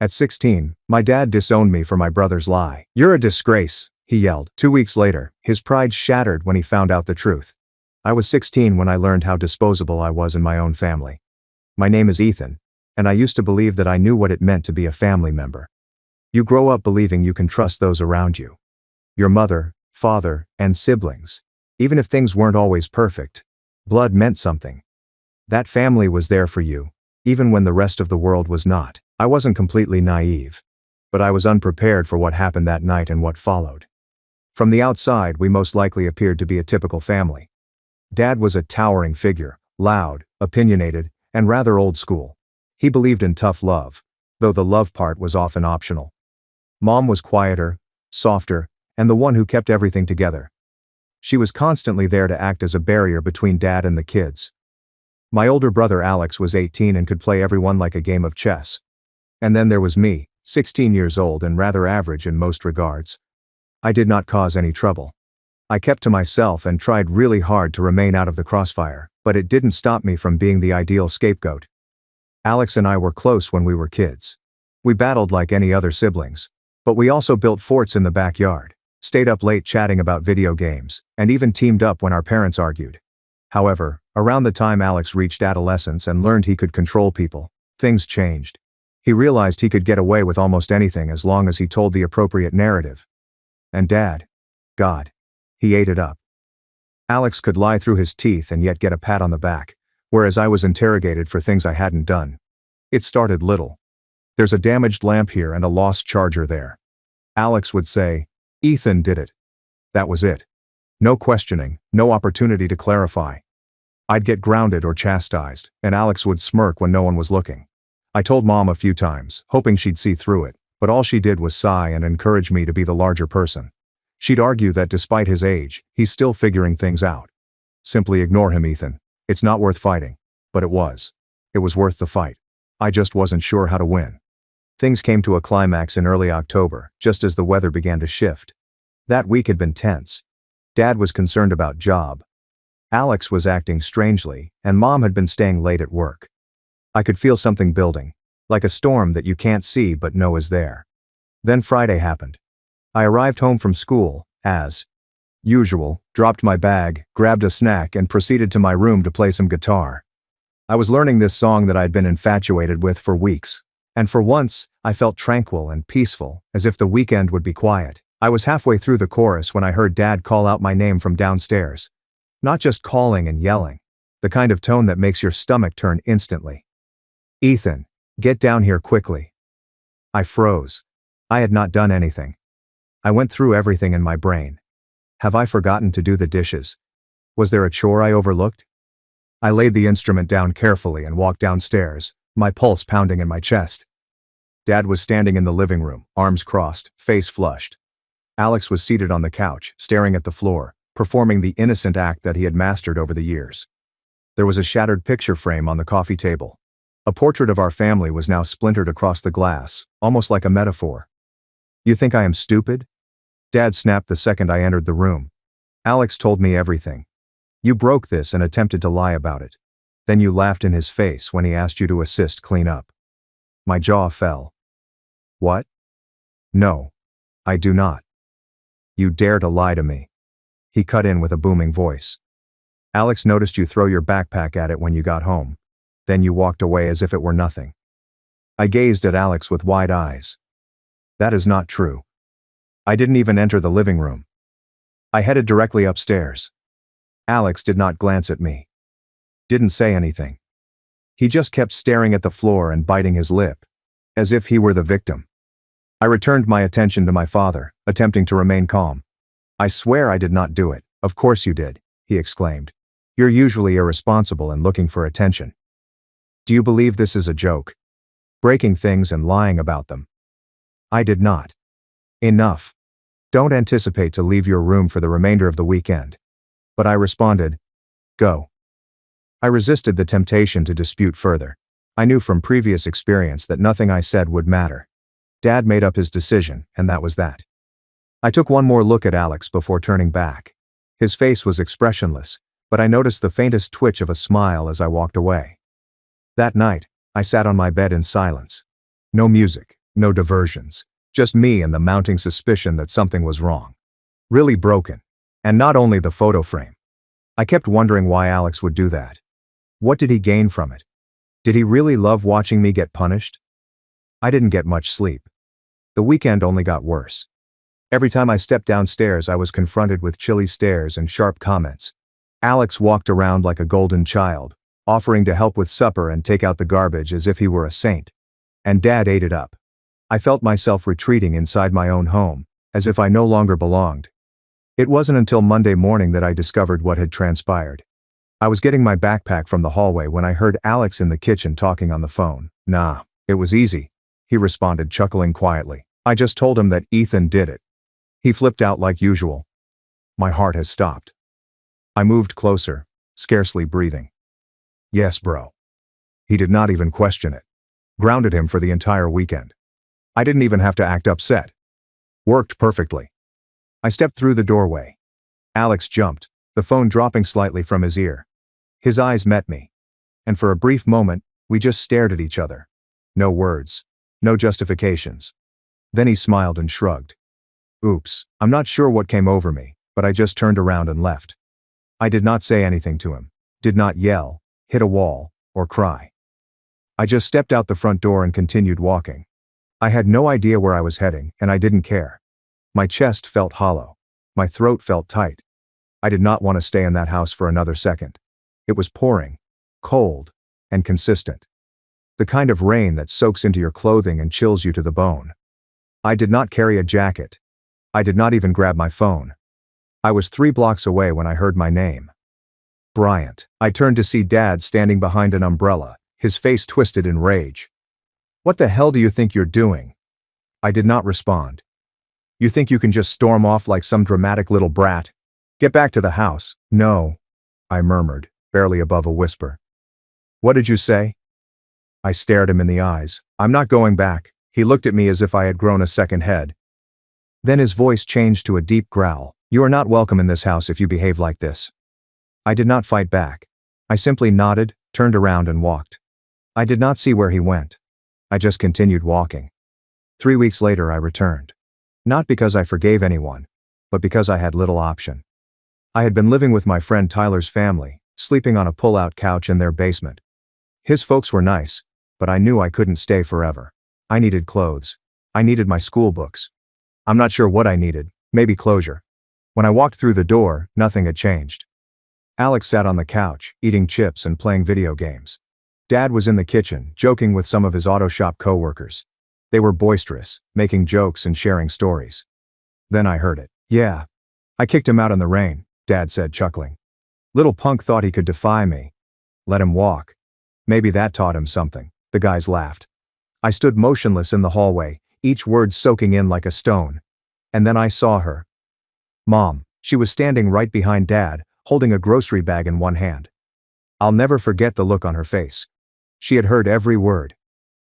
At 16, my dad disowned me for my brother's lie. "You're a disgrace," he yelled. 2 weeks later, his pride shattered when he found out the truth. I was 16 when I learned how disposable I was in my own family. My name is Ethan, and I used to believe that I knew what it meant to be a family member. You grow up believing you can trust those around you. Your mother, father, and siblings. Even if things weren't always perfect, blood meant something. That family was there for you, even when the rest of the world was not. I wasn't completely naive, but I was unprepared for what happened that night and what followed. From the outside, we most likely appeared to be a typical family. Dad was a towering figure, loud, opinionated, and rather old school. He believed in tough love, though the love part was often optional. Mom was quieter, softer, and the one who kept everything together. She was constantly there to act as a barrier between Dad and the kids. My older brother Alex was 18 and could play everyone like a game of chess. And then there was me, 16 years old and rather average in most regards. I did not cause any trouble. I kept to myself and tried really hard to remain out of the crossfire, but it didn't stop me from being the ideal scapegoat. Alex and I were close when we were kids. We battled like any other siblings, but we also built forts in the backyard, stayed up late chatting about video games, and even teamed up when our parents argued. However, around the time Alex reached adolescence and learned he could control people, things changed. He realized he could get away with almost anything as long as he told the appropriate narrative. And Dad, God, he ate it up. Alex could lie through his teeth and yet get a pat on the back, whereas I was interrogated for things I hadn't done. It started little. "There's a damaged lamp here and a lost charger there." Alex would say, "Ethan did it." That was it. No questioning, no opportunity to clarify. I'd get grounded or chastised, and Alex would smirk when no one was looking. I told Mom a few times, hoping she'd see through it, but all she did was sigh and encourage me to be the larger person. She'd argue that despite his age, he's still figuring things out. "Simply ignore him, Ethan. It's not worth fighting." But it was. It was worth the fight. I just wasn't sure how to win. Things came to a climax in early October, just as the weather began to shift. That week had been tense. Dad was concerned about job. Alex was acting strangely, and Mom had been staying late at work. I could feel something building, like a storm that you can't see but know is there. Then Friday happened. I arrived home from school, as usual, dropped my bag, grabbed a snack, and proceeded to my room to play some guitar. I was learning this song that I'd been infatuated with for weeks, and for once, I felt tranquil and peaceful, as if the weekend would be quiet. I was halfway through the chorus when I heard Dad call out my name from downstairs. Not just calling and yelling, the kind of tone that makes your stomach turn instantly. "Ethan, get down here quickly." I froze. I had not done anything. I went through everything in my brain. Have I forgotten to do the dishes? Was there a chore I overlooked? I laid the instrument down carefully and walked downstairs, my pulse pounding in my chest. Dad was standing in the living room, arms crossed, face flushed. Alex was seated on the couch, staring at the floor, performing the innocent act that he had mastered over the years. There was a shattered picture frame on the coffee table. A portrait of our family was now splintered across the glass, almost like a metaphor. "You think I am stupid?" Dad snapped the second I entered the room. "Alex told me everything. You broke this and attempted to lie about it. Then you laughed in his face when he asked you to assist clean up." My jaw fell. "What? No. I do not. You dare to lie to me." He cut in with a booming voice. "Alex noticed you throw your backpack at it when you got home. Then you walked away as if it were nothing." I gazed at Alex with wide eyes. "That is not true. I didn't even enter the living room. I headed directly upstairs." Alex did not glance at me. Didn't say anything. He just kept staring at the floor and biting his lip, as if he were the victim. I returned my attention to my father, attempting to remain calm. "I swear I did not do it." "Of course you did," he exclaimed. "You're usually irresponsible and looking for attention. Do you believe this is a joke? Breaking things and lying about them?" I did not. "Enough. Don't anticipate to leave your room for the remainder of the weekend." But I responded, "Go." I resisted the temptation to dispute further. I knew from previous experience that nothing I said would matter. Dad made up his decision, and that was that. I took one more look at Alex before turning back. His face was expressionless, but I noticed the faintest twitch of a smile as I walked away. That night, I sat on my bed in silence. No music, No diversions. Just me and the mounting suspicion that something was wrong. Really broken. And not only the photo frame. I kept wondering why Alex would do that. What did he gain from it? Did he really love watching me get punished? I didn't get much sleep. The weekend only got worse. Every time I stepped downstairs, I was confronted with chilly stares and sharp comments. Alex walked around like a golden child, offering to help with supper and take out the garbage as if he were a saint. And Dad ate it up. I felt myself retreating inside my own home, as if I no longer belonged. It wasn't until Monday morning that I discovered what had transpired. I was getting my backpack from the hallway when I heard Alex in the kitchen talking on the phone. "Nah, it was easy," he responded, chuckling quietly. "I just told him that Ethan did it." He flipped out like usual. My heart has stopped. I moved closer, scarcely breathing. "Yes, bro." He did not even question it. Grounded him for the entire weekend. I didn't even have to act upset. Worked perfectly. I stepped through the doorway. Alex jumped, the phone dropping slightly from his ear. His eyes met me. And for a brief moment, we just stared at each other. No words. No justifications. Then he smiled and shrugged. Oops, I'm not sure what came over me, but I just turned around and left. I did not say anything to him, did not yell, hit a wall, or cry. I just stepped out the front door and continued walking. I had no idea where I was heading, and I didn't care. My chest felt hollow. My throat felt tight. I did not want to stay in that house for another second. It was pouring, cold, and consistent. The kind of rain that soaks into your clothing and chills you to the bone. I did not carry a jacket. I did not even grab my phone. I was 3 blocks away when I heard my name. Bryant. I turned to see Dad standing behind an umbrella, his face twisted in rage. "What the hell do you think you're doing?" I did not respond. "You think you can just storm off like some dramatic little brat? Get back to the house." "No," I murmured, barely above a whisper. "What did you say?" I stared him in the eyes. "I'm not going back." He looked at me as if I had grown a second head. Then his voice changed to a deep growl. "You are not welcome in this house if you behave like this." I did not fight back. I simply nodded, turned around and walked. I did not see where he went. I just continued walking. 3 weeks later I returned. Not because I forgave anyone, but because I had little option. I had been living with my friend Tyler's family, sleeping on a pull-out couch in their basement. His folks were nice, but I knew I couldn't stay forever. I needed clothes. I needed my school books. I'm not sure what I needed, maybe closure. When I walked through the door, nothing had changed. Alex sat on the couch, eating chips and playing video games. Dad was in the kitchen, joking with some of his auto shop co-workers. They were boisterous, making jokes and sharing stories. Then I heard it. "Yeah. I kicked him out in the rain," Dad said, chuckling. "Little punk thought he could defy me. Let him walk. Maybe that taught him something." The guys laughed. I stood motionless in the hallway, each word soaking in like a stone. And then I saw her. Mom. She was standing right behind Dad, holding a grocery bag in one hand. I'll never forget the look on her face. She had heard every word.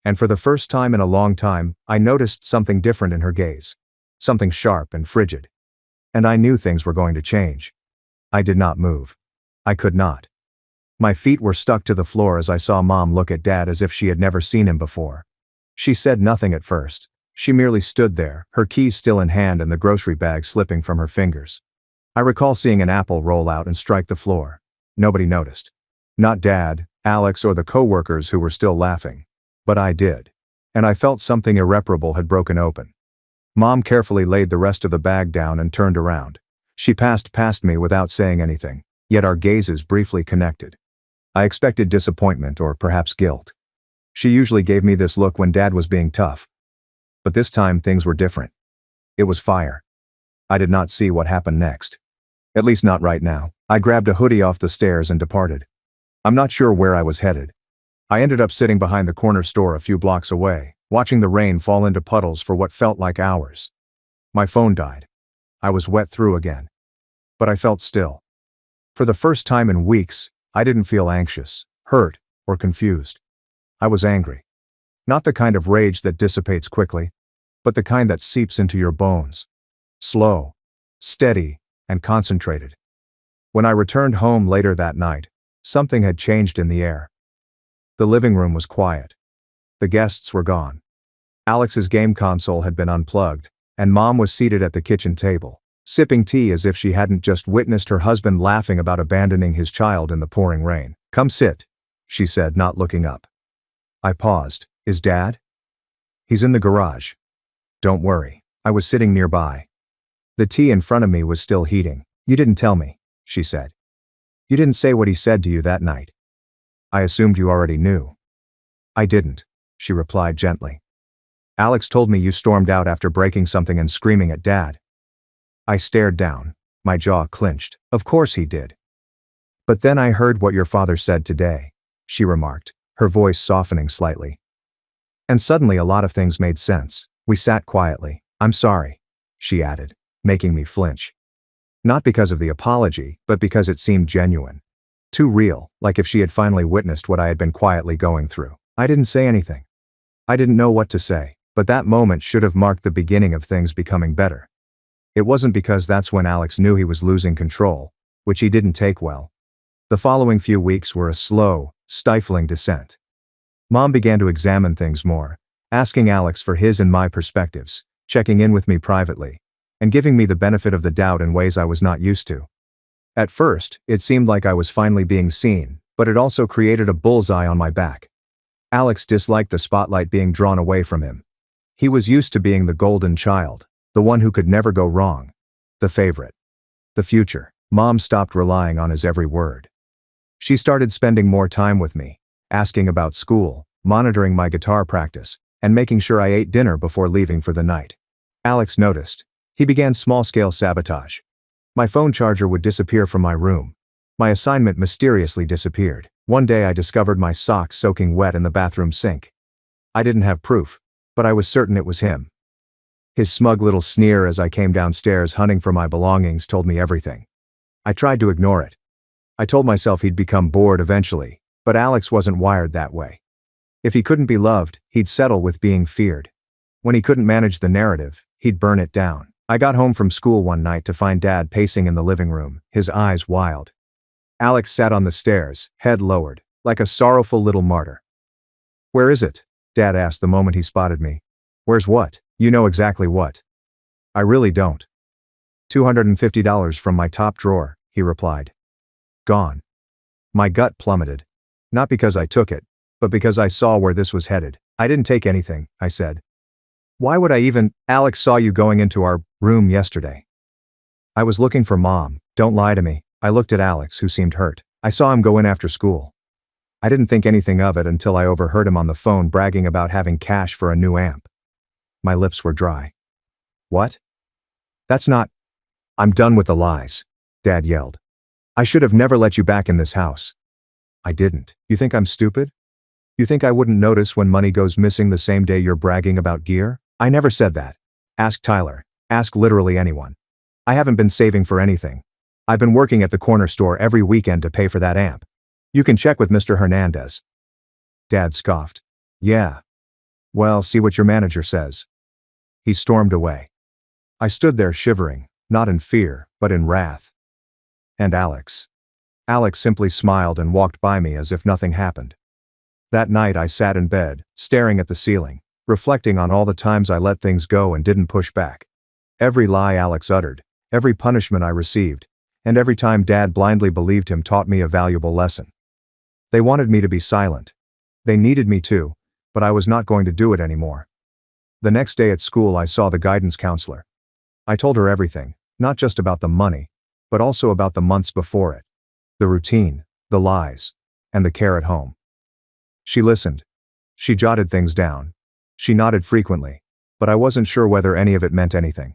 And for the first time in a long time, I noticed something different in her gaze. Something sharp and frigid. And I knew things were going to change. I did not move. I could not. My feet were stuck to the floor as I saw Mom look at Dad as if she had never seen him before. She said nothing at first. She merely stood there, her keys still in hand and the grocery bag slipping from her fingers. I recall seeing an apple roll out and strike the floor. Nobody noticed. Not Dad, Alex, or the co-workers who were still laughing. But I did. And I felt something irreparable had broken open. Mom carefully laid the rest of the bag down and turned around. She passed past me without saying anything, yet our gazes briefly connected. I expected disappointment or perhaps guilt. She usually gave me this look when Dad was being tough. But this time things were different. It was fire. I did not see what happened next. At least not right now. I grabbed a hoodie off the stairs and departed. I'm not sure where I was headed. I ended up sitting behind the corner store a few blocks away, watching the rain fall into puddles for what felt like hours. My phone died. I was wet through again. But I felt still. For the first time in weeks, I didn't feel anxious, hurt, or confused. I was angry. Not the kind of rage that dissipates quickly, but the kind that seeps into your bones. Slow, steady, and concentrated. When I returned home later that night, something had changed in the air. The living room was quiet. The guests were gone. Alex's game console had been unplugged, and Mom was seated at the kitchen table, sipping tea as if she hadn't just witnessed her husband laughing about abandoning his child in the pouring rain. "Come sit," she said, not looking up. I paused. "Is Dad?" "He's in the garage." "Don't worry." I was sitting nearby. The tea in front of me was still heating. "You didn't tell me," she said. "You didn't say what he said to you that night." "I assumed you already knew." "I didn't," she replied gently. "Alex told me you stormed out after breaking something and screaming at Dad." I stared down, my jaw clenched. "Of course he did." "But then I heard what your father said today," she remarked, her voice softening slightly. "And suddenly a lot of things made sense." We sat quietly. "I'm sorry," she added, making me flinch. Not because of the apology, but because it seemed genuine. Too real, like if she had finally witnessed what I had been quietly going through. I didn't say anything. I didn't know what to say, but that moment should have marked the beginning of things becoming better. It wasn't because that's when Alex knew he was losing control, which he didn't take well. The following few weeks were a slow, stifling descent. Mom began to examine things more, asking Alex for his and my perspectives, checking in with me privately, and giving me the benefit of the doubt in ways I was not used to. At first, it seemed like I was finally being seen, but it also created a bullseye on my back. Alex disliked the spotlight being drawn away from him. He was used to being the golden child, the one who could never go wrong, the favorite. The future. Mom stopped relying on his every word. She started spending more time with me, asking about school, monitoring my guitar practice, and making sure I ate dinner before leaving for the night. Alex noticed. He began small-scale sabotage. My phone charger would disappear from my room. My assignment mysteriously disappeared. One day I discovered my socks soaking wet in the bathroom sink. I didn't have proof, but I was certain it was him. His smug little sneer as I came downstairs hunting for my belongings told me everything. I tried to ignore it. I told myself he'd become bored eventually, but Alex wasn't wired that way. If he couldn't be loved, he'd settle with being feared. When he couldn't manage the narrative, he'd burn it down. I got home from school one night to find Dad pacing in the living room, his eyes wild. Alex sat on the stairs, head lowered, like a sorrowful little martyr. "Where is it?" Dad asked the moment he spotted me. "Where's what?" "You know exactly what." "I really don't." $250 from my top drawer," he replied. "Gone." My gut plummeted. Not because I took it, but because I saw where this was headed. "I didn't take anything," I said. "Why would I even—" "Alex saw you going into our room yesterday." "I was looking for Mom. Don't lie to me." I looked at Alex, who seemed hurt. "I saw him go in after school." I didn't think anything of it until I overheard him on the phone bragging about having cash for a new amp. My lips were dry. "What? That's not—" "I'm done with the lies," Dad yelled. "I should have never let you back in this house." "I didn't. You think I'm stupid? You think I wouldn't notice when money goes missing the same day you're bragging about gear?" "I never said that. Ask Tyler. Ask literally anyone. I haven't been saving for anything. I've been working at the corner store every weekend to pay for that amp. You can check with Mr. Hernandez." Dad scoffed. "Yeah. Well, see what your manager says." He stormed away. I stood there shivering, not in fear, but in wrath. And Alex. Alex simply smiled and walked by me as if nothing happened. That night I sat in bed, staring at the ceiling, reflecting on all the times I let things go and didn't push back. Every lie Alex uttered, every punishment I received, and every time Dad blindly believed him taught me a valuable lesson. They wanted me to be silent. They needed me to, but I was not going to do it anymore. The next day at school I saw the guidance counselor. I told her everything, not just about the money, but also about the months before it. The routine, the lies, and the care at home. She listened. She jotted things down. She nodded frequently, but I wasn't sure whether any of it meant anything.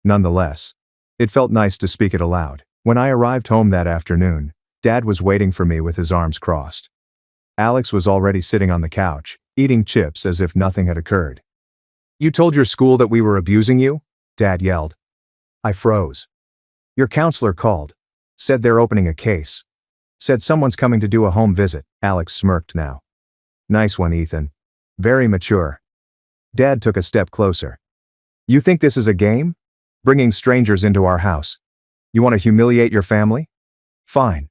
Nonetheless, it felt nice to speak it aloud. When I arrived home that afternoon, Dad was waiting for me with his arms crossed. Alex was already sitting on the couch, eating chips as if nothing had occurred. "You told your school that we were abusing you?" Dad yelled. I froze. "Your counselor called. Said they're opening a case. Said someone's coming to do a home visit." Alex smirked now. "Nice one, Ethan. Very mature." Dad took a step closer. "You think this is a game? Bringing strangers into our house? You want to humiliate your family? Fine.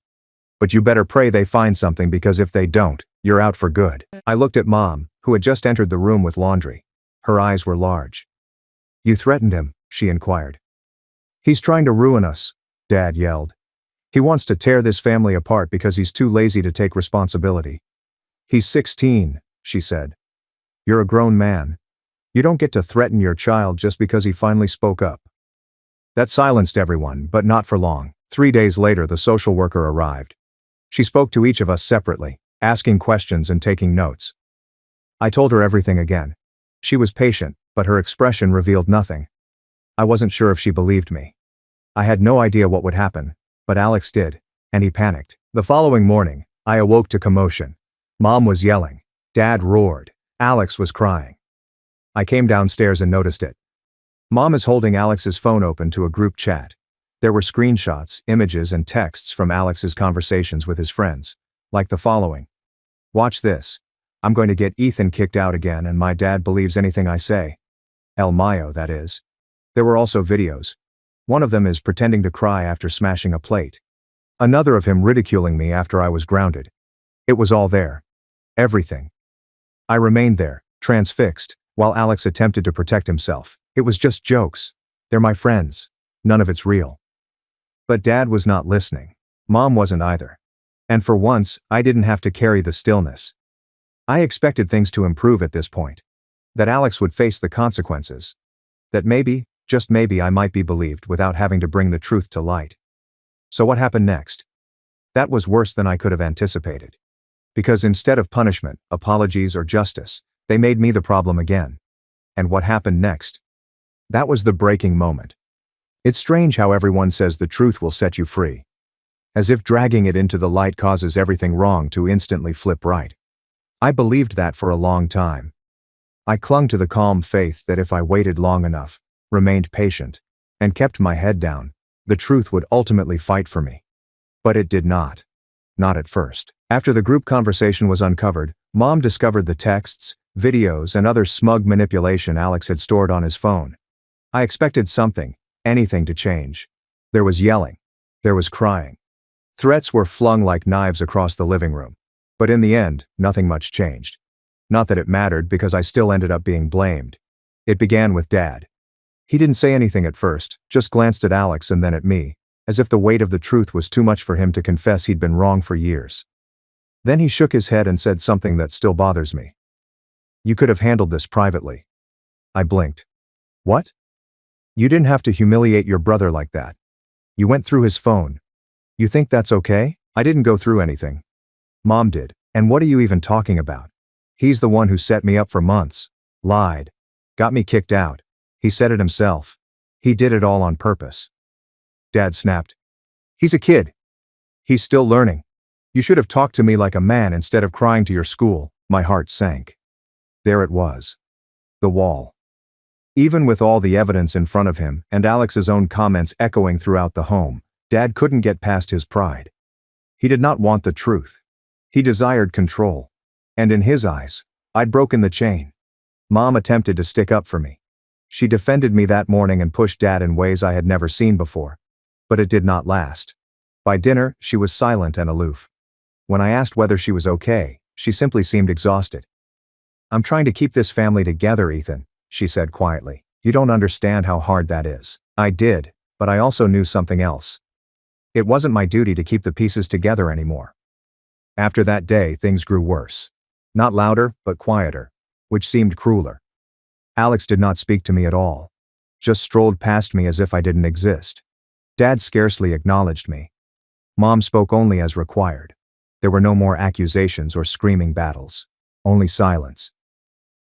But you better pray they find something, because if they don't, you're out for good." I looked at Mom, who had just entered the room with laundry. Her eyes were large. "You threatened him?" she inquired. "He's trying to ruin us," Dad yelled. "He wants to tear this family apart because he's too lazy to take responsibility." "He's 16, she said. "You're a grown man. You don't get to threaten your child just because he finally spoke up." That silenced everyone, but not for long. 3 days later, the social worker arrived. She spoke to each of us separately, asking questions and taking notes. I told her everything again. She was patient, but her expression revealed nothing. I wasn't sure if she believed me. I had no idea what would happen, but Alex did, and he panicked. The following morning, I awoke to commotion. Mom was yelling. Dad roared. Alex was crying. I came downstairs and noticed it. Mom is holding Alex's phone open to a group chat. There were screenshots, images, and texts from Alex's conversations with his friends, like the following. "Watch this. I'm going to get Ethan kicked out again and my dad believes anything I say. El Mayo, that is." There were also videos. One of them is pretending to cry after smashing a plate. Another of him ridiculing me after I was grounded. It was all there. Everything. I remained there, transfixed, while Alex attempted to protect himself. It was just jokes. They're my friends. None of it's real. But Dad was not listening. Mom wasn't either. And for once, I didn't have to carry the stillness. I expected things to improve at this point. That Alex would face the consequences. That maybe, just maybe, I might be believed without having to bring the truth to light. So what happened next? That was worse than I could have anticipated. Because instead of punishment, apologies, or justice, they made me the problem again. And what happened next? That was the breaking moment. It's strange how everyone says the truth will set you free. As if dragging it into the light causes everything wrong to instantly flip right. I believed that for a long time. I clung to the calm faith that if I waited long enough, remained patient, and kept my head down, the truth would ultimately fight for me. But it did not. Not at first. After the group conversation was uncovered, Mom discovered the texts, videos, and other smug manipulation Alex had stored on his phone. I expected something, anything to change. There was yelling. There was crying. Threats were flung like knives across the living room. But in the end, nothing much changed. Not that it mattered because I still ended up being blamed. It began with Dad. He didn't say anything at first, just glanced at Alex and then at me, as if the weight of the truth was too much for him to confess he'd been wrong for years. Then he shook his head and said something that still bothers me. "You could have handled this privately." I blinked. "What?" "You didn't have to humiliate your brother like that. You went through his phone. You think that's okay?" "I didn't go through anything. Mom did. And what are you even talking about? He's the one who set me up for months. Lied. Got me kicked out. He said it himself. He did it all on purpose." Dad snapped. "He's a kid. He's still learning. You should have talked to me like a man instead of crying to your school." My heart sank. There it was. The wall. Even with all the evidence in front of him and Alex's own comments echoing throughout the home, Dad couldn't get past his pride. He did not want the truth. He desired control. And in his eyes, I'd broken the chain. Mom attempted to stick up for me. She defended me that morning and pushed Dad in ways I had never seen before. But it did not last. By dinner, she was silent and aloof. When I asked whether she was okay, she simply seemed exhausted. "I'm trying to keep this family together, Ethan," she said quietly. "You don't understand how hard that is." I did, but I also knew something else. It wasn't my duty to keep the pieces together anymore. After that day, things grew worse. Not louder, but quieter, which seemed crueler. Alex did not speak to me at all. Just strolled past me as if I didn't exist. Dad scarcely acknowledged me. Mom spoke only as required. There were no more accusations or screaming battles. Only silence.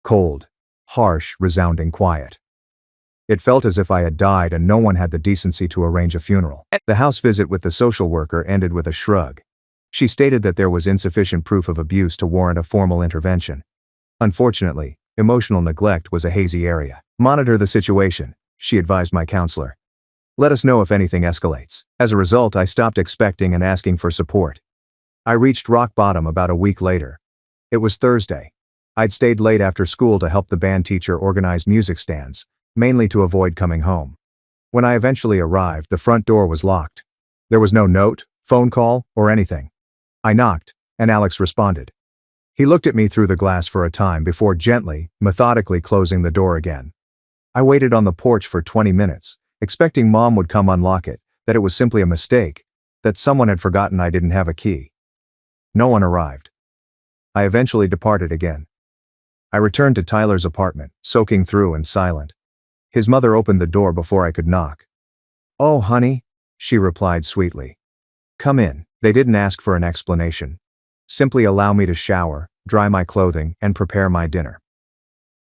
Cold, harsh, resounding quiet. It felt as if I had died and no one had the decency to arrange a funeral. The house visit with the social worker ended with a shrug. She stated that there was insufficient proof of abuse to warrant a formal intervention. Unfortunately, emotional neglect was a hazy area. "Monitor the situation," she advised my counselor. "Let us know if anything escalates." As a result, I stopped expecting and asking for support. I reached rock bottom about a week later. It was Thursday. I'd stayed late after school to help the band teacher organize music stands, mainly to avoid coming home. When I eventually arrived, the front door was locked. There was no note, phone call, or anything. I knocked, and Alex responded. He looked at me through the glass for a time before gently, methodically closing the door again. I waited on the porch for 20 minutes, expecting Mom would come unlock it, that it was simply a mistake, that someone had forgotten I didn't have a key. No one arrived. I eventually departed again. I returned to Tyler's apartment, soaking through and silent. His mother opened the door before I could knock. "Oh, honey," she replied sweetly. "Come in." They didn't ask for an explanation. Simply allow me to shower, dry my clothing, and prepare my dinner.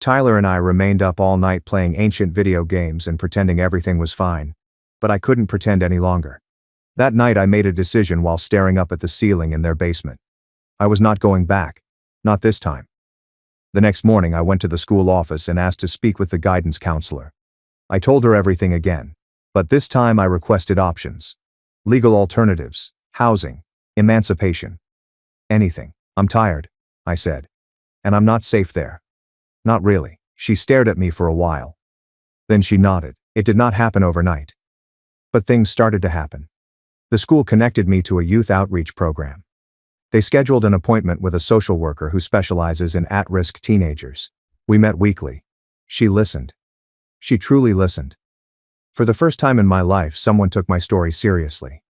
Tyler and I remained up all night playing ancient video games and pretending everything was fine, but I couldn't pretend any longer. That night I made a decision while staring up at the ceiling in their basement. I was not going back. Not this time. The next morning I went to the school office and asked to speak with the guidance counselor. I told her everything again, but this time I requested options. Legal alternatives, housing, emancipation. Anything. "I'm tired," I said. "And I'm not safe there." "Not really." She stared at me for a while. Then she nodded. It did not happen overnight. But things started to happen. The school connected me to a youth outreach program. They scheduled an appointment with a social worker who specializes in at-risk teenagers. We met weekly. She listened. She truly listened. For the first time in my life, someone took my story seriously.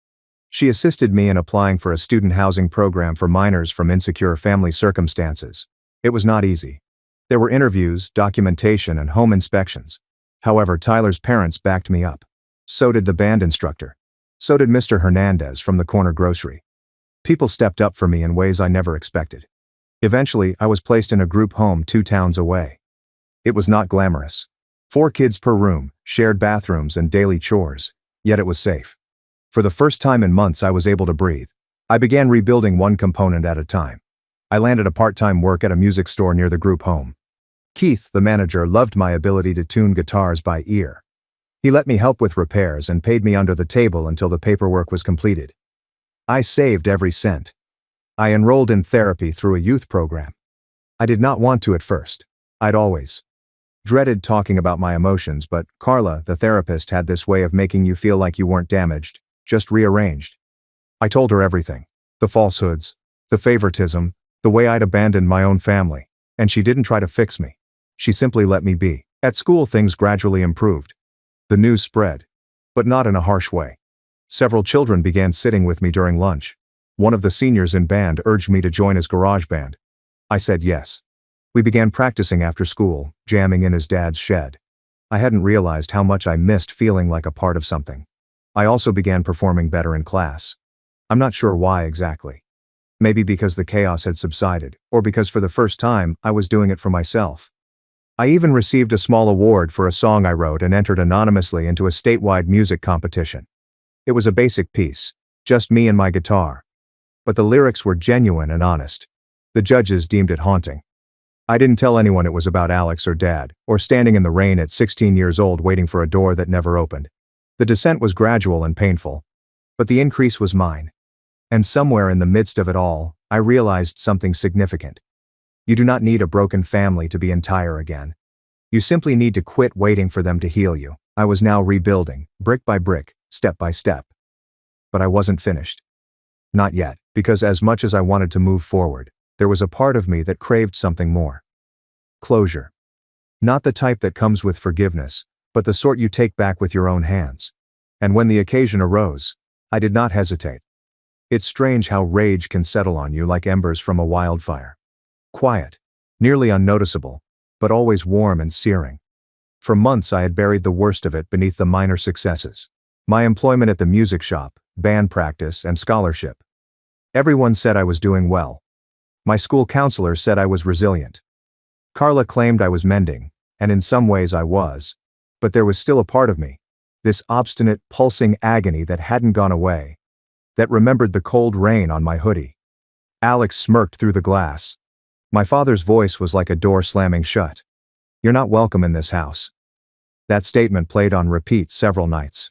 She assisted me in applying for a student housing program for minors from insecure family circumstances. It was not easy. There were interviews, documentation, and home inspections. However, Tyler's parents backed me up. So did the band instructor. So did Mr. Hernandez from the corner grocery. People stepped up for me in ways I never expected. Eventually, I was placed in a group home 2 towns away. It was not glamorous. 4 kids per room, shared bathrooms, and daily chores, yet it was safe. For the first time in months, I was able to breathe. I began rebuilding one component at a time. I landed a part-time work at a music store near the group home. Keith, the manager, loved my ability to tune guitars by ear. He let me help with repairs and paid me under the table until the paperwork was completed. I saved every cent. I enrolled in therapy through a youth program. I did not want to at first. I'd always dreaded talking about my emotions, but Carla, the therapist, had this way of making you feel like you weren't damaged, just rearranged. I told her everything. The falsehoods, the favoritism, the way I'd abandoned my own family, and she didn't try to fix me. She simply let me be. At school, things gradually improved. The news spread, but not in a harsh way. Several children began sitting with me during lunch. One of the seniors in band urged me to join his garage band. I said yes. We began practicing after school, jamming in his dad's shed. I hadn't realized how much I missed feeling like a part of something. I also began performing better in class. I'm not sure why exactly. Maybe because the chaos had subsided, or because for the first time, I was doing it for myself. I even received a small award for a song I wrote and entered anonymously into a statewide music competition. It was a basic piece, just me and my guitar. But the lyrics were genuine and honest. The judges deemed it haunting. I didn't tell anyone it was about Alex or Dad, or standing in the rain at 16 years old waiting for a door that never opened. The descent was gradual and painful, but the increase was mine. And somewhere in the midst of it all, I realized something significant. You do not need a broken family to be entire again. You simply need to quit waiting for them to heal you. I was now rebuilding, brick by brick, step by step. But I wasn't finished. Not yet, because as much as I wanted to move forward, there was a part of me that craved something more. Closure. Not the type that comes with forgiveness, but the sort you take back with your own hands. And when the occasion arose, I did not hesitate. It's strange how rage can settle on you like embers from a wildfire. Quiet, nearly unnoticeable, but always warm and searing. For months I had buried the worst of it beneath the minor successes. My employment at the music shop, band practice, and scholarship. Everyone said I was doing well. My school counselor said I was resilient. Carla claimed I was mending, and in some ways I was. But there was still a part of me, this obstinate, pulsing agony that hadn't gone away, that remembered the cold rain on my hoodie. Alex smirked through the glass. My father's voice was like a door slamming shut. "You're not welcome in this house." That statement played on repeat several nights.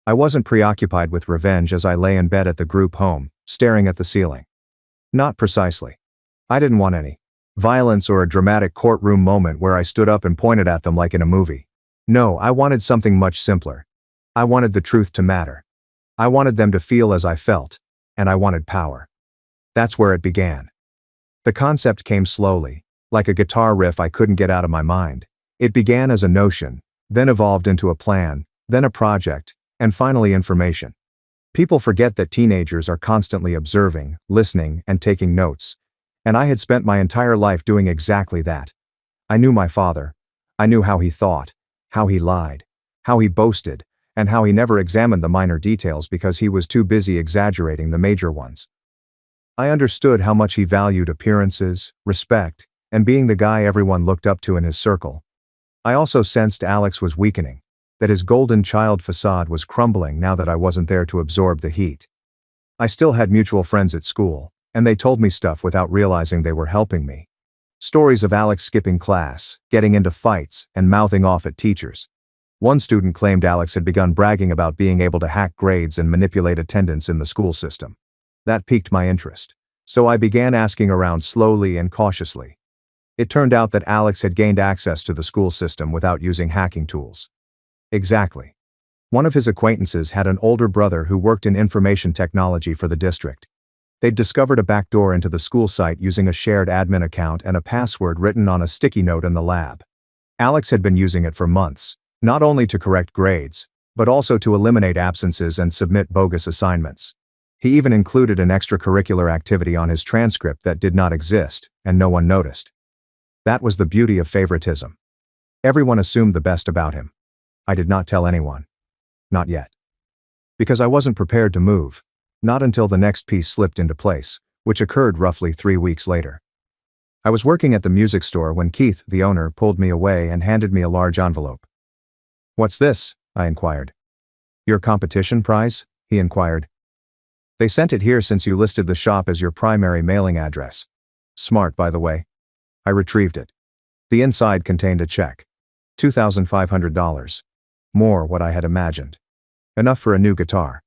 I wasn't preoccupied with revenge as I lay in bed at the group home, staring at the ceiling. Not precisely. I didn't want any violence or a dramatic courtroom moment where I stood up and pointed at them like in a movie. No, I wanted something much simpler. I wanted the truth to matter. I wanted them to feel as I felt, and I wanted power. That's where it began. The concept came slowly, like a guitar riff I couldn't get out of my mind. It began as a notion, then evolved into a plan, then a project, and finally information. People forget that teenagers are constantly observing, listening, and taking notes. And I had spent my entire life doing exactly that. I knew my father. I knew how he thought, how he lied, how he boasted, and how he never examined the minor details because he was too busy exaggerating the major ones. I understood how much he valued appearances, respect, and being the guy everyone looked up to in his circle. I also sensed Alex was weakening, that his golden child facade was crumbling now that I wasn't there to absorb the heat. I still had mutual friends at school, and they told me stuff without realizing they were helping me. Stories of Alex skipping class, getting into fights, and mouthing off at teachers. One student claimed Alex had begun bragging about being able to hack grades and manipulate attendance in the school system. That piqued my interest, so I began asking around slowly and cautiously. It turned out that Alex had gained access to the school system without using hacking tools. Exactly. One of his acquaintances had an older brother who worked in information technology for the district. They'd discovered a backdoor into the school site using a shared admin account and a password written on a sticky note in the lab. Alex had been using it for months, not only to correct grades, but also to eliminate absences and submit bogus assignments. He even included an extracurricular activity on his transcript that did not exist, and no one noticed. That was the beauty of favoritism. Everyone assumed the best about him. I did not tell anyone. Not yet. Because I wasn't prepared to move. Not until the next piece slipped into place, which occurred roughly 3 weeks later. I was working at the music store when Keith, the owner, pulled me away and handed me a large envelope. "What's this?" I inquired. "Your competition prize?" he inquired. "They sent it here since you listed the shop as your primary mailing address." Smart, by the way. I retrieved it. The inside contained a check. $2,500. More what I had imagined. Enough for a new guitar.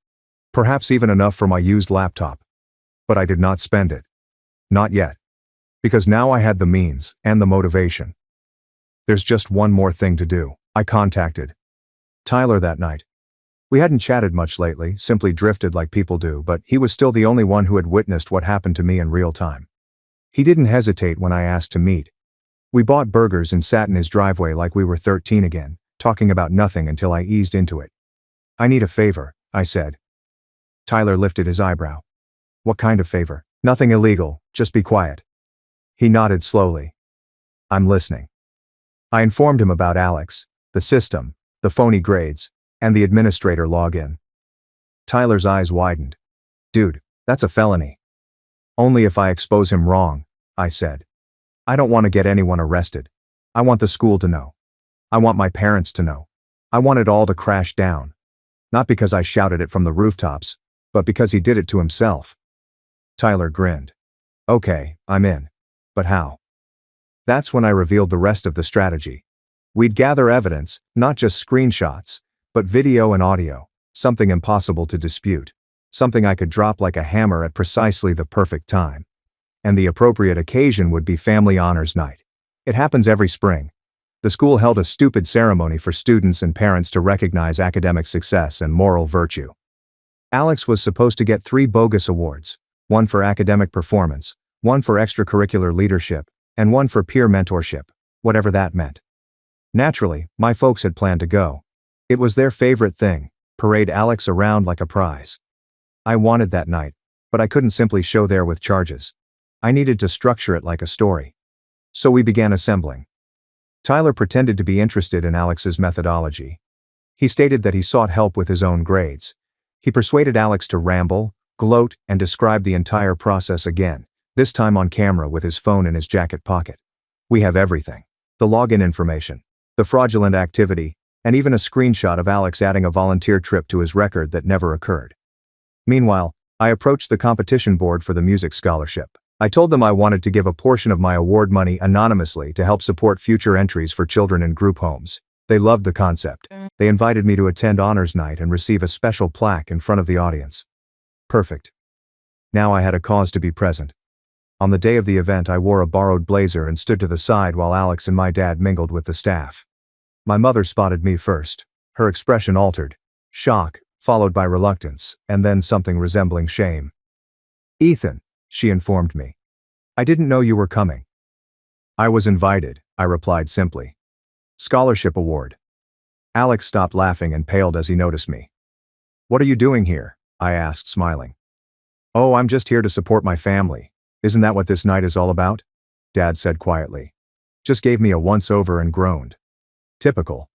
Perhaps even enough for my used laptop. But I did not spend it. Not yet. Because now I had the means, and the motivation. There's just one more thing to do. I contacted Tyler that night. We hadn't chatted much lately, simply drifted like people do, but he was still the only one who had witnessed what happened to me in real time. He didn't hesitate when I asked to meet. We bought burgers and sat in his driveway like we were 13 again, talking about nothing until I eased into it. "I need a favor," I said. Tyler lifted his eyebrow. "What kind of favor?" "Nothing illegal, just be quiet." He nodded slowly. "I'm listening." I informed him about Alex, the system, the phony grades, and the administrator login. Tyler's eyes widened. "Dude, that's a felony." "Only if I expose him wrong," I said. "I don't want to get anyone arrested. I want the school to know. I want my parents to know. I want it all to crash down. Not because I shouted it from the rooftops, but because he did it to himself." Tyler grinned. "Okay, I'm in. But how?" That's when I revealed the rest of the strategy. We'd gather evidence, not just screenshots, but video and audio, something impossible to dispute, something I could drop like a hammer at precisely the perfect time. And the appropriate occasion would be family honors night. It happens every spring. The school held a stupid ceremony for students and parents to recognize academic success and moral virtue. Alex was supposed to get 3 bogus awards, one for academic performance, one for extracurricular leadership, and one for peer mentorship, whatever that meant. Naturally, my folks had planned to go. It was their favorite thing, parade Alex around like a prize. I wanted that night, but I couldn't simply show there with charges. I needed to structure it like a story. So we began assembling. Tyler pretended to be interested in Alex's methodology. He stated that he sought help with his own grades. He persuaded Alex to ramble, gloat, and describe the entire process again, this time on camera with his phone in his jacket pocket. We have everything. The login information, the fraudulent activity, and even a screenshot of Alex adding a volunteer trip to his record that never occurred. Meanwhile, I approached the competition board for the music scholarship. I told them I wanted to give a portion of my award money anonymously to help support future entries for children in group homes. They loved the concept. They invited me to attend honors night and receive a special plaque in front of the audience. Perfect. Now I had a cause to be present. On the day of the event, I wore a borrowed blazer and stood to the side while Alex and my dad mingled with the staff. My mother spotted me first. Her expression altered. Shock, followed by reluctance, and then something resembling shame. "Ethan," she informed me. I didn't know you were coming. I was invited, I replied simply. Scholarship award. Alex stopped laughing and paled as he noticed me. What are you doing here? I asked, smiling. Oh, I'm just here to support my family. Isn't that what this night is all about? Dad said quietly. Just gave me a once-over and groaned. Typical.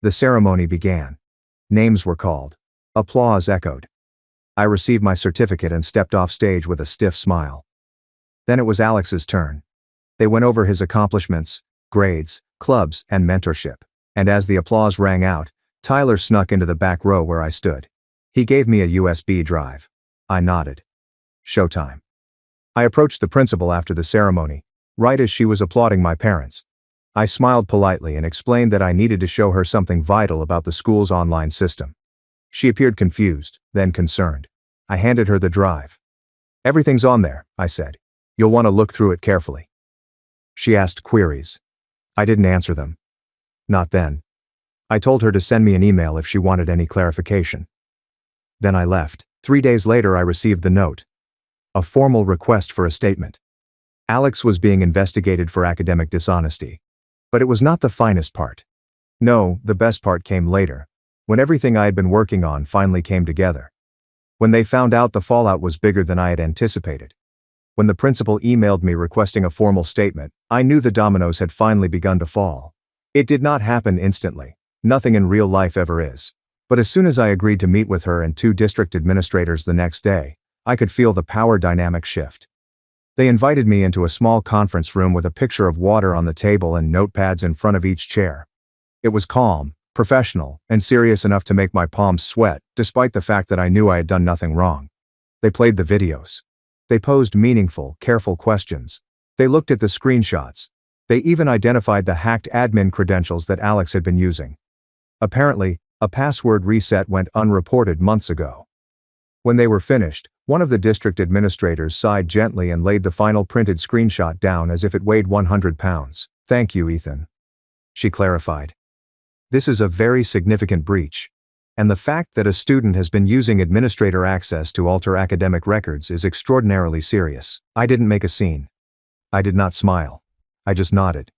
The ceremony began. Names were called. Applause echoed. I received my certificate and stepped off stage with a stiff smile. Then it was Alex's turn. They went over his accomplishments, grades, clubs, and mentorship. And as the applause rang out, Tyler snuck into the back row where I stood. He gave me a USB drive. I nodded. Showtime. I approached the principal after the ceremony, right as she was applauding my parents. I smiled politely and explained that I needed to show her something vital about the school's online system. She appeared confused, then concerned. I handed her the drive. Everything's on there, I said. You'll want to look through it carefully. She asked queries. I didn't answer them. Not then. I told her to send me an email if she wanted any clarification. Then I left. 3 days later I received the note. A formal request for a statement. Alex was being investigated for academic dishonesty. But it was not the finest part. No, the best part came later, when everything I had been working on finally came together. When they found out the fallout was bigger than I had anticipated. When the principal emailed me requesting a formal statement, I knew the dominoes had finally begun to fall. It did not happen instantly. Nothing in real life ever is. But as soon as I agreed to meet with her and 2 district administrators the next day, I could feel the power dynamic shift. They invited me into a small conference room with a picture of water on the table and notepads in front of each chair. It was calm, professional, and serious enough to make my palms sweat, despite the fact that I knew I had done nothing wrong. They played the videos. They posed meaningful, careful questions. They looked at the screenshots. They even identified the hacked admin credentials that Alex had been using. Apparently, a password reset went unreported months ago. When they were finished, one of the district administrators sighed gently and laid the final printed screenshot down as if it weighed 100 pounds. Thank you, Ethan. She clarified. This is a very significant breach. And the fact that a student has been using administrator access to alter academic records is extraordinarily serious. I didn't make a scene. I did not smile. I just nodded.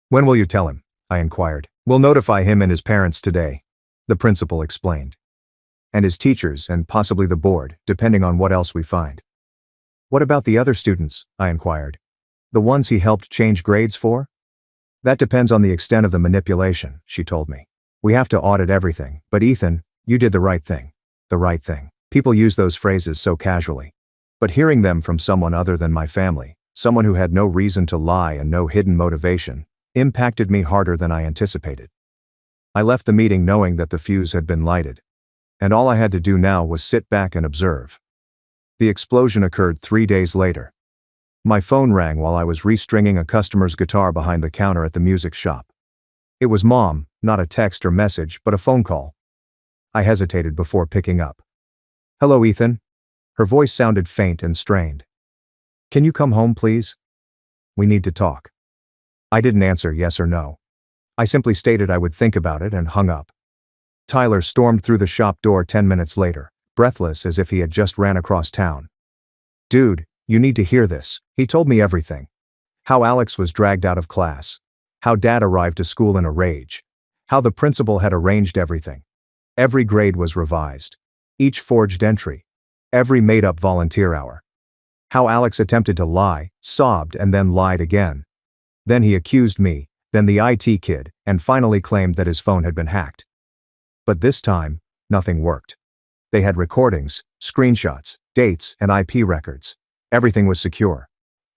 When will you tell him? I inquired. We'll notify him and his parents today, the principal explained. And his teachers and possibly the board, depending on what else we find. What about the other students? I inquired. The ones he helped change grades for? That depends on the extent of the manipulation, she told me. We have to audit everything, but Ethan, you did the right thing. The right thing. People use those phrases so casually. But hearing them from someone other than my family, someone who had no reason to lie and no hidden motivation, impacted me harder than I anticipated. I left the meeting knowing that the fuse had been lighted. And all I had to do now was sit back and observe. The explosion occurred 3 days later. My phone rang while I was restringing a customer's guitar behind the counter at the music shop. It was Mom, not a text or message, but a phone call. I hesitated before picking up. Hello, Ethan. Her voice sounded faint and strained. Can you come home, please? We need to talk. I didn't answer yes or no. I simply stated I would think about it and hung up. Tyler stormed through the shop door 10 minutes later, breathless as if he had just ran across town. Dude, you need to hear this. He told me everything. How Alex was dragged out of class. How Dad arrived to school in a rage. How the principal had arranged everything. Every grade was revised. Each forged entry. Every made-up volunteer hour. How Alex attempted to lie, sobbed, and then lied again. Then he accused me, then the IT kid, and finally claimed that his phone had been hacked. But this time, nothing worked. They had recordings, screenshots, dates, and IP records. Everything was secure.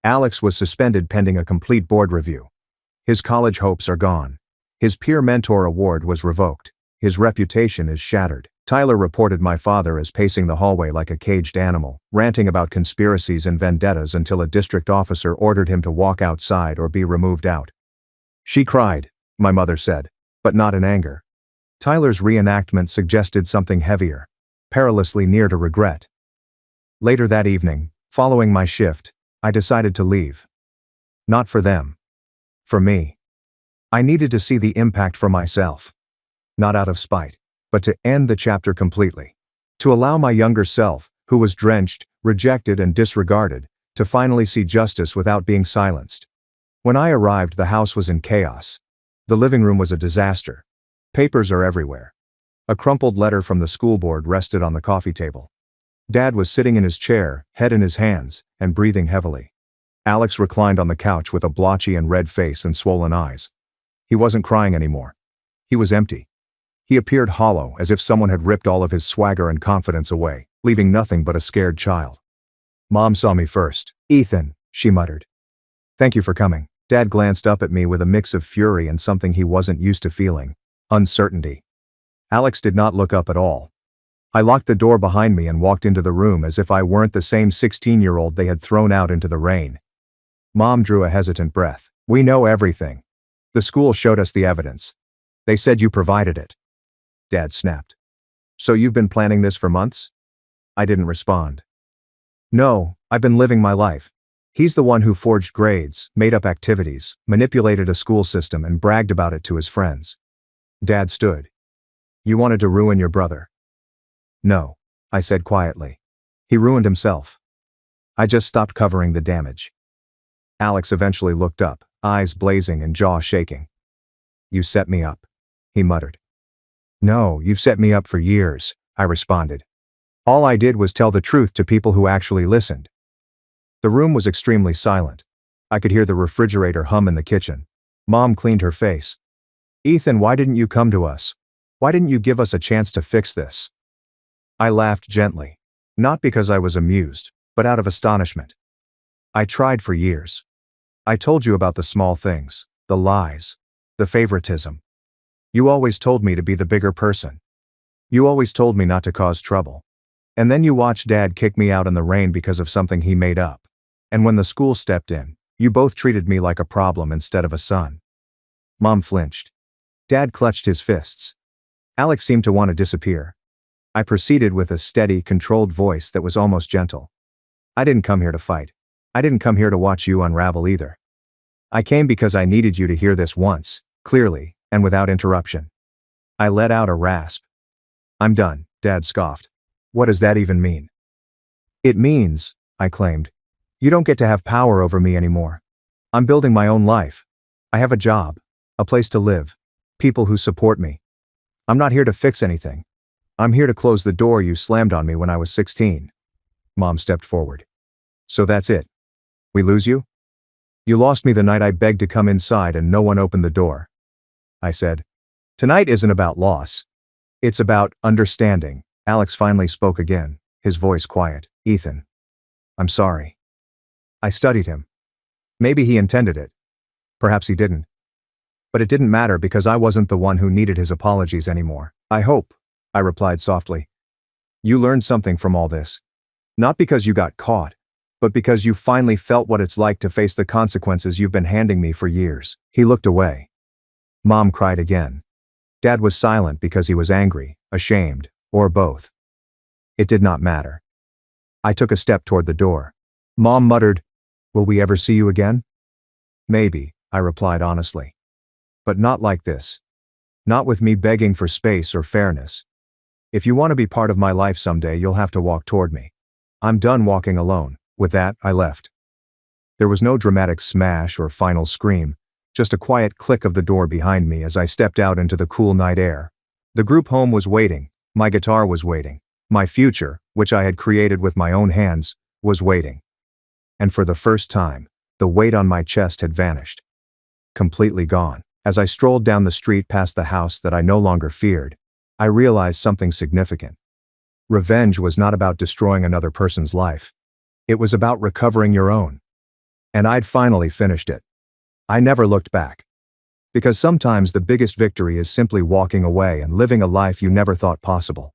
Alex was suspended pending a complete board review. His college hopes are gone. His peer mentor award was revoked. His reputation is shattered. Tyler reported my father as pacing the hallway like a caged animal, ranting about conspiracies and vendettas until a district officer ordered him to walk outside or be removed out. She cried, my mother said, but not in anger. Tyler's reenactment suggested something heavier, perilously near to regret. Later that evening, following my shift, I decided to leave. Not for them. For me. I needed to see the impact for myself. Not out of spite, but to end the chapter completely. To allow my younger self, who was drenched, rejected, and disregarded, To finally see justice without being silenced. When I arrived, the house was in chaos. The living room was a disaster. Papers are everywhere. A crumpled letter from the school board rested on the coffee table. Dad was sitting in his chair, head in his hands, and breathing heavily. Alex reclined on the couch with a blotchy and red face and swollen eyes. He wasn't crying anymore. He was empty. He appeared hollow, as if someone had ripped all of his swagger and confidence away, leaving nothing but a scared child. Mom saw me first. "Ethan," she muttered. "Thank you for coming." Dad glanced up at me with a mix of fury and something he wasn't used to feeling: uncertainty. Alex did not look up at all. I locked the door behind me and walked into the room as if I weren't the same 16-year-old they had thrown out into the rain. Mom drew a hesitant breath. "We know everything. The school showed us the evidence. They said you provided it." Dad snapped. "So you've been planning this for months?" I didn't respond. "No, I've been living my life. He's the one who forged grades, made up activities, manipulated a school system, and bragged about it to his friends." Dad stood. "You wanted to ruin your brother?" "No," I said quietly. "He ruined himself. I just stopped covering the damage." Alex eventually looked up, eyes blazing and jaw shaking. "You set me up," he muttered. "No, you've set me up for years," I responded. "All I did was tell the truth to people who actually listened." The room was extremely silent. I could hear the refrigerator hum in the kitchen. Mom cleaned her face. "Ethan, why didn't you come to us? Why didn't you give us a chance to fix this?" I laughed gently. Not because I was amused, but out of astonishment. "I tried for years. I told you about the small things, the lies, the favoritism. You always told me to be the bigger person. You always told me not to cause trouble. And then you watched Dad kick me out in the rain because of something he made up. And when the school stepped in, you both treated me like a problem instead of a son." Mom flinched. Dad clutched his fists. Alex seemed to want to disappear. I proceeded with a steady, controlled voice that was almost gentle. "I didn't come here to fight. I didn't come here to watch you unravel either. I came because I needed you to hear this once, clearly, and without interruption." I let out a rasp. "I'm done," Dad scoffed. "What does that even mean?" "It means," I claimed, "you don't get to have power over me anymore. I'm building my own life. I have a job, a place to live, people who support me. I'm not here to fix anything. I'm here to close the door you slammed on me when I was 16. Mom stepped forward. "So that's it. We lose you? You lost me the night I begged to come inside and no one opened the door." I said. "Tonight isn't about loss. It's about understanding." Alex finally spoke again, his voice quiet. "Ethan, I'm sorry." I studied him. Maybe he intended it. Perhaps he didn't. But it didn't matter because I wasn't the one who needed his apologies anymore. "I hope," I replied softly, "you learned something from all this. Not because you got caught, but because you finally felt what it's like to face the consequences you've been handing me for years." He looked away. Mom cried again. Dad was silent because he was angry, ashamed, or both. It did not matter. I took a step toward the door. Mom muttered, "Will we ever see you again?" "Maybe," I replied honestly. "But not like this. Not with me begging for space or fairness. If you want to be part of my life someday, you'll have to walk toward me. I'm done walking alone." With that, I left. There was no dramatic smash or final scream, just a quiet click of the door behind me as I stepped out into the cool night air. The group home was waiting, my guitar was waiting, my future, which I had created with my own hands, was waiting. And for the first time, the weight on my chest had vanished. Completely gone. As I strolled down the street past the house that I no longer feared, I realized something significant. Revenge was not about destroying another person's life. It was about recovering your own. And I'd finally finished it. I never looked back. Because sometimes the biggest victory is simply walking away and living a life you never thought possible.